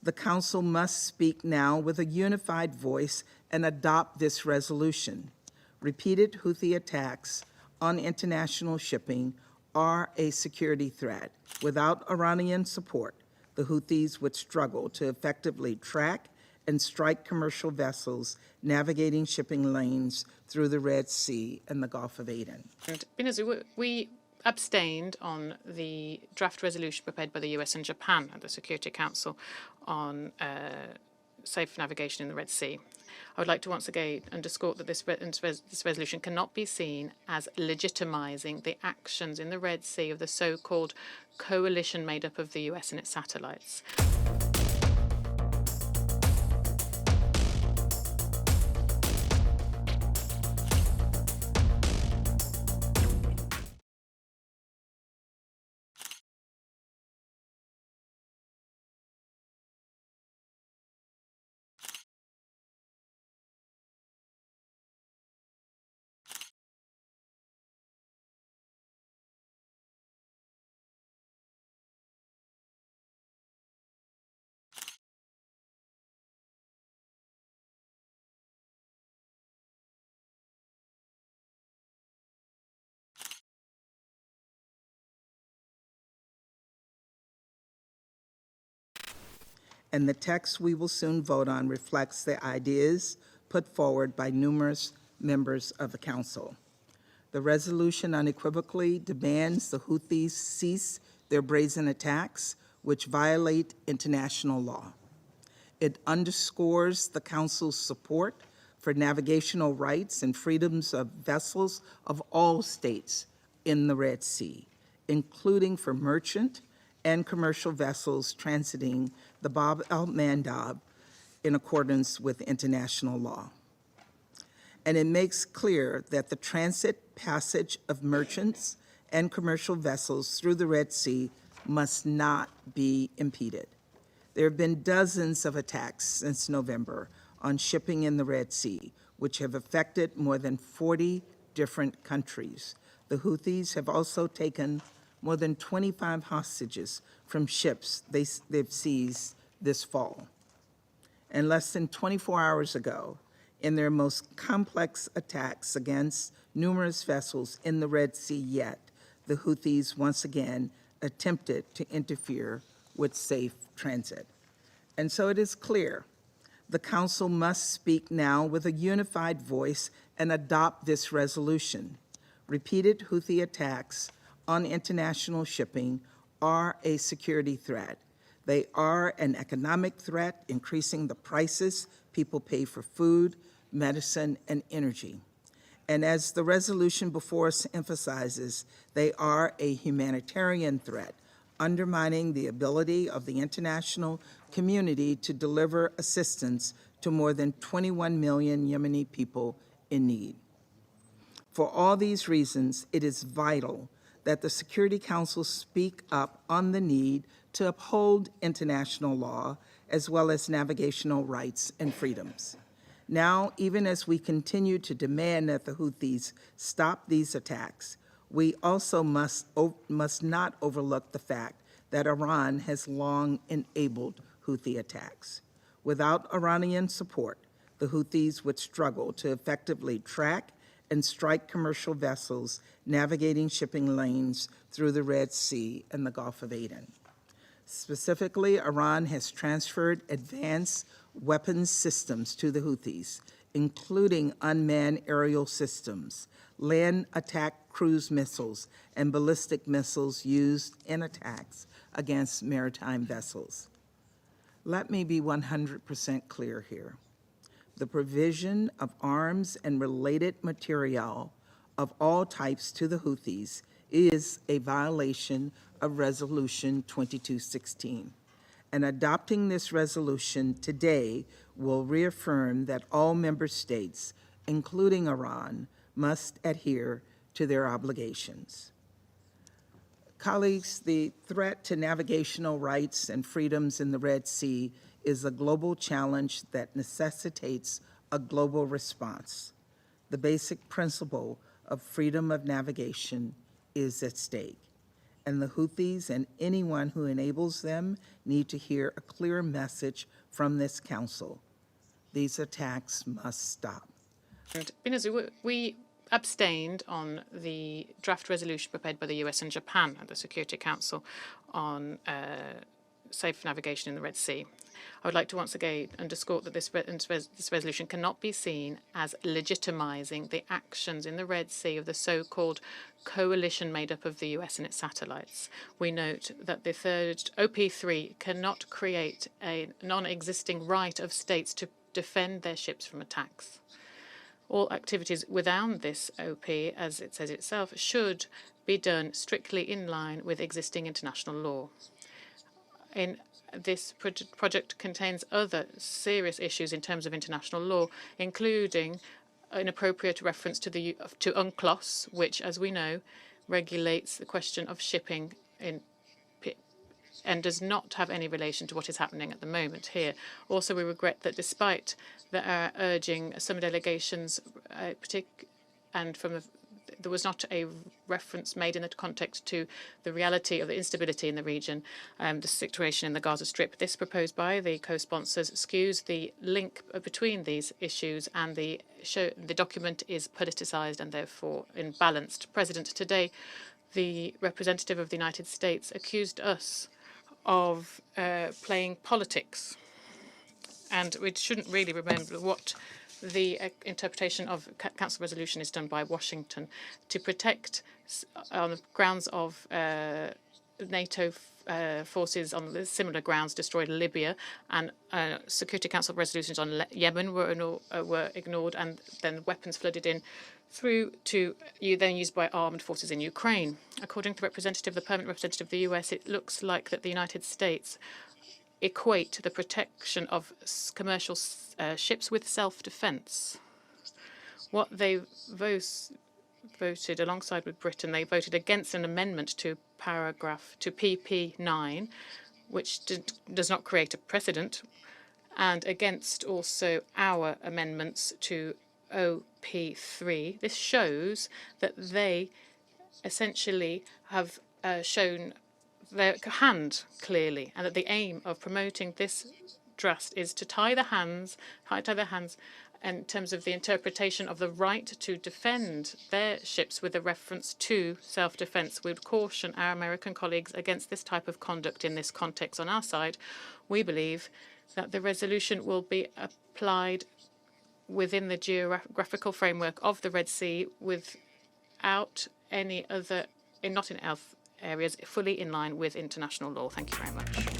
The Council must speak now with a unified voice and adopt this resolution. Repeated Houthi attacks on international shipping are a security threat. Without Iranian support, the Houthis would struggle to effectively track and strike commercial vessels navigating shipping lanes through the Red Sea and the Gulf of Aden. Benazir, we abstained on the draft resolution prepared by the US and Japan at the Security Council on safe navigation in the Red Sea. I would like to once again underscore that this resolution cannot be seen as legitimizing the actions in the Red Sea of the so-called coalition made up of the US and its satellites. And the text we will soon vote on reflects the ideas put forward by numerous members of the Council. The resolution unequivocally demands the Houthis cease their brazen attacks, which violate international law. It underscores the Council's support for navigational rights and freedoms of vessels of all states in the Red Sea, including for merchant and commercial vessels transiting the Bab el-Mandab in accordance with international law. And it makes clear that the transit passage of merchants and commercial vessels through the Red Sea must not be impeded. There have been dozens of attacks since November on shipping in the Red Sea, which have affected more than 40 different countries. The Houthis have also taken more than 25 hostages from ships they've seized this fall. And less than 24 hours ago, in their most complex attacks against numerous vessels in the Red Sea yet, the Houthis once again attempted to interfere with safe transit. And so it is clear, the Council must speak now with a unified voice and adopt this resolution. Repeated Houthi attacks on international shipping are a security threat. They are an economic threat, increasing the prices people pay for food, medicine, and energy. And as the resolution before us emphasizes, they are a humanitarian threat, undermining the ability of the international community to deliver assistance to more than 21 million Yemeni people in need. For all these reasons, it is vital that the Security Council speak up on the need to uphold international law as well as navigational rights and freedoms. Now, even as we continue to demand that the Houthis stop these attacks, we also must not overlook the fact that Iran has long enabled Houthi attacks. Without Iranian support, the Houthis would struggle to effectively track and strike commercial vessels navigating shipping lanes through the Red Sea and the Gulf of Aden. Specifically, Iran has transferred advanced weapons systems to the Houthis, including unmanned aerial systems, land attack cruise missiles, and ballistic missiles used in attacks against maritime vessels. Let me be 100% clear here. The provision of arms and related material of all types to the Houthis is a violation of Resolution 2216. And adopting this resolution today will reaffirm that all member states, including Iran, must adhere to their obligations. Colleagues, the threat to navigational rights and freedoms in the Red Sea is a global challenge that necessitates a global response. The basic principle of freedom of navigation is at stake. and the Houthis and anyone who enables them need to hear a clear message from this Council. These attacks must stop. And Binazu, we abstained on the draft resolution prepared by the US and Japan at the Security Council on safe navigation in the Red Sea. I would like to once again underscore that this resolution cannot be seen as legitimizing the actions in the Red Sea of the so-called coalition made up of the US and its satellites. We note that the third OP3 cannot create a non-existing right of states to defend their ships from attacks. All activities without this OP, as it says itself, should be done strictly in line with existing international law. This project contains other serious issues in terms of international law, including inappropriate reference to UNCLOS, which, as we know, regulates the question of shipping and does not have any relation to what is happening at the moment here. Also, we regret that despite urging some delegations, there was not a reference made in the context to the reality of the instability in the region, the situation in the Gaza Strip. This proposed by the co-sponsors skews the link between these issues, and the document is politicized and therefore imbalanced. President, today the representative of the United States accused us of playing politics, and we shouldn't really remember what the interpretation of Council resolution is done by Washington to protect on the grounds of NATO forces on the similar grounds destroyed Libya, and Security Council resolutions on Yemen were ignored, and then weapons flooded in through to then used by armed forces in Ukraine. According to the permanent representative of the US, it looks like that the United States equate the protection of commercial ships with self-defense. What they voted alongside with Britain, they voted against an amendment to PP9, which does not create a precedent, and against also our amendments to OP3. This shows that they essentially have shown their hand clearly, and that the aim of promoting this draft is to tie their hands in terms of the interpretation of the right to defend their ships with a reference to self-defense. We would caution our American colleagues against this type of conduct in this context. On our side, we believe that the resolution will be applied within the geographical framework of the Red Sea without any other, not in areas, fully in line with international law. Thank you very much.